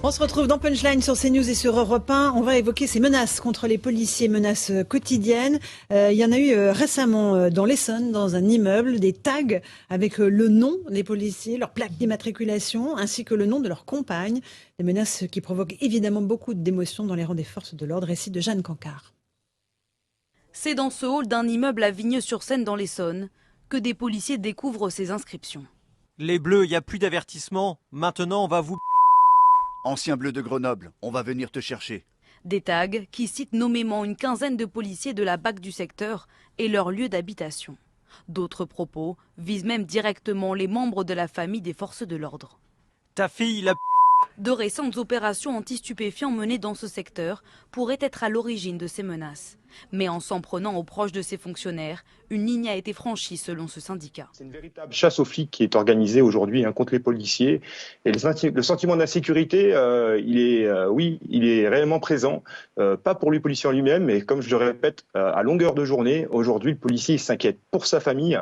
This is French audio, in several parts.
On se retrouve dans Punchline sur CNews et sur Europe 1. On va évoquer ces menaces contre les policiers, menaces quotidiennes. Il y en a eu récemment dans l'Essonne, dans un immeuble, des tags avec le nom des policiers, leur plaque d'immatriculation, ainsi que le nom de leur compagne. Des menaces qui provoquent évidemment beaucoup d'émotions dans les rangs des forces de l'ordre. Récit de Jeanne Cancard. C'est dans ce hall d'un immeuble à Vigneux-sur-Seine dans l'Essonne que des policiers découvrent ces inscriptions. Les bleus, il n'y a plus d'avertissement. Maintenant, on va vous... Ancien bleu de Grenoble, on va venir te chercher. Des tags qui citent nommément une quinzaine de policiers de la BAC du secteur et leur lieu d'habitation. D'autres propos visent même directement les membres de la famille des forces de l'ordre. Ta fille, la... De récentes opérations anti-stupéfiants menées dans ce secteur pourraient être à l'origine de ces menaces. Mais en s'en prenant aux proches de ces fonctionnaires, une ligne a été franchie selon ce syndicat. C'est une véritable chasse aux flics qui est organisée aujourd'hui contre les policiers. Et le sentiment d'insécurité, il est réellement présent. Pas pour le policier en lui-même, mais comme je le répète, à longueur de journée, aujourd'hui, le policier s'inquiète pour sa famille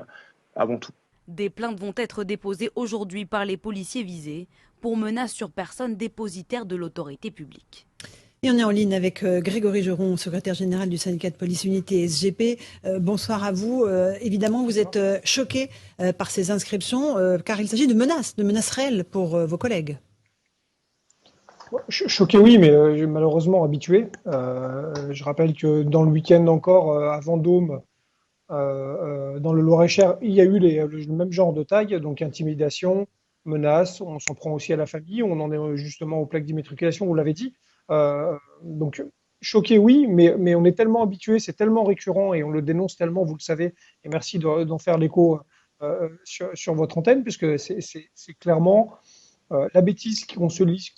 avant tout. Des plaintes vont être déposées aujourd'hui par les policiers visés pour menaces sur personnes dépositaires de l'autorité publique. Et on est en ligne avec Grégory Geron, secrétaire général du syndicat de police Unité SGP. Bonsoir à vous. Évidemment, vous êtes choqué par ces inscriptions, car il s'agit de menaces réelles pour vos collègues. Choqué, oui, mais malheureusement habitué. Je rappelle que dans le week-end encore, à Vendôme, dans le Loir-et-Cher, il y a eu le même genre de tag, donc intimidation, menaces. On s'en prend aussi à la famille. On en est justement aux plaques d'immatriculation, vous l'avez dit. Donc choqué, oui, mais on est tellement habitué, c'est tellement récurrent et on le dénonce tellement, vous le savez, et merci d'en faire l'écho sur votre antenne, puisque c'est clairement la bêtise qu'on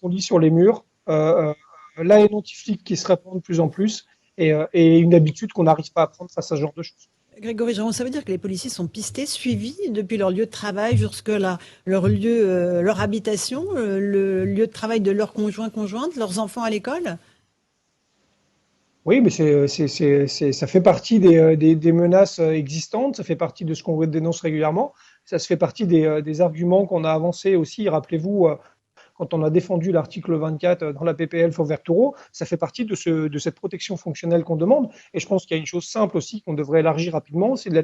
lit sur les murs, la haine anti-flic qui se répand de plus en plus, et une habitude qu'on n'arrive pas à prendre face à ce genre de choses. Grégory Geron, ça veut dire que les policiers sont pistés, suivis depuis leur lieu de travail jusqu'à leur lieu, leur habitation, le lieu de travail de leurs conjointes, leurs enfants à l'école? Oui, mais ça fait partie des menaces existantes, ça fait partie de ce qu'on dénonce régulièrement, ça se fait partie des arguments qu'on a avancés aussi, rappelez-vous, quand on a défendu l'article 24 dans la PPL Fauvert-Toureau, ça fait partie de cette protection fonctionnelle qu'on demande. Et je pense qu'il y a une chose simple aussi qu'on devrait élargir rapidement, c'est de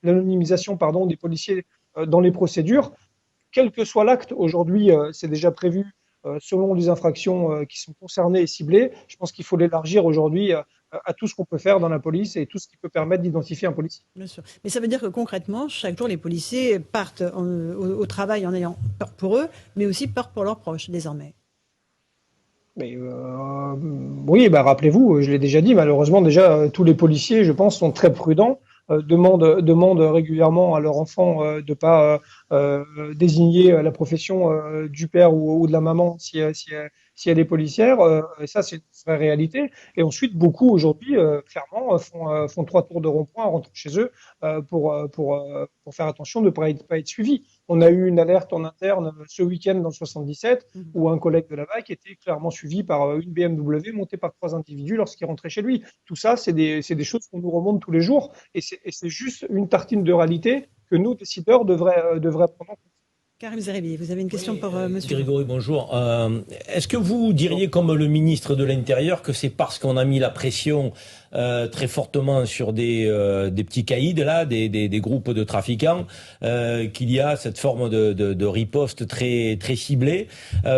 l'anonymisation des policiers dans les procédures. Quel que soit l'acte, aujourd'hui, c'est déjà prévu selon les infractions qui sont concernées et ciblées. Je pense qu'il faut l'élargir aujourd'hui à tout ce qu'on peut faire dans la police et tout ce qui peut permettre d'identifier un policier. Bien sûr. Mais ça veut dire que concrètement, chaque jour, les policiers partent au travail en ayant peur pour eux, mais aussi peur pour leurs proches, désormais. Mais oui, rappelez-vous, je l'ai déjà dit, malheureusement, tous les policiers, je pense, sont très prudents, demandent régulièrement à leurs enfants de ne pas désigner la profession du père ou de la maman si elle est policière. Et ça, c'est une vraie réalité. Et ensuite, beaucoup aujourd'hui, clairement, font 3 tours de rond-point en rentrant chez eux pour faire attention de ne pas être suivis. On a eu une alerte en interne ce week-end dans le 77 où un collègue de la BAC était clairement suivi par une BMW montée par 3 individus lorsqu'il rentrait chez lui. Tout ça, c'est des choses qu'on nous remonte tous les jours et c'est juste une tartine de réalité que nos décideurs devraient prendre en compte. Karim Zeribi, vous avez une question pour monsieur Grégory, bonjour. Est-ce que vous diriez, comme le ministre de l'Intérieur, que c'est parce qu'on a mis la pression très fortement sur des petits caïds, là, des groupes de trafiquants, qu'il y a cette forme de riposte très ciblée?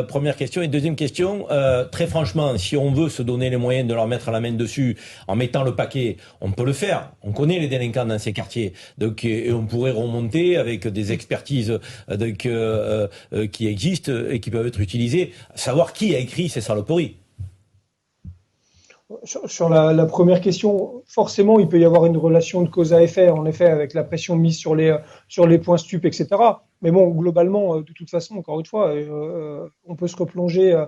Première question. Et deuxième question, très franchement, si on veut se donner les moyens de leur mettre la main dessus en mettant le paquet, on peut le faire. On connaît les délinquants dans ces quartiers. Donc, et on pourrait remonter avec des expertises qui existent et qui peuvent être utilisées, savoir qui a écrit ces saloperies. Sur la première question, forcément, il peut y avoir une relation de cause à effet, en effet, avec la pression mise sur les points stupes, etc. Mais bon, globalement, de toute façon, encore une fois, on peut se replonger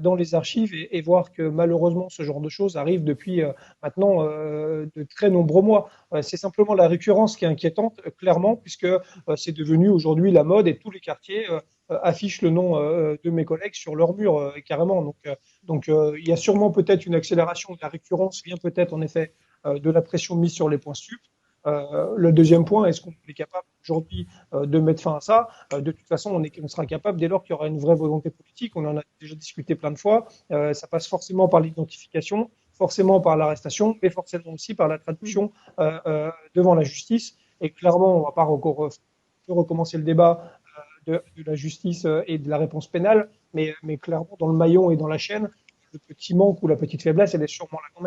dans les archives et voir que malheureusement, ce genre de choses arrive depuis maintenant de très nombreux mois. C'est simplement la récurrence qui est inquiétante, clairement, puisque c'est devenu aujourd'hui la mode et tous les quartiers affichent le nom de mes collègues sur leur mur, carrément. Donc, il y a sûrement peut-être une accélération de la récurrence, vient peut-être en effet de la pression mise sur les points stupes. Le deuxième point, est-ce qu'on est capable aujourd'hui de mettre fin à ça? De toute façon, on sera capable dès lors qu'il y aura une vraie volonté politique. On en a déjà discuté plein de fois. Ça passe forcément par l'identification, forcément par l'arrestation, mais forcément aussi par la traduction devant la justice. Et clairement, on ne va pas encore recommencer le débat de la justice et de la réponse pénale, mais clairement, dans le maillon et dans la chaîne, le petit manque ou la petite faiblesse, elle est sûrement là quand même.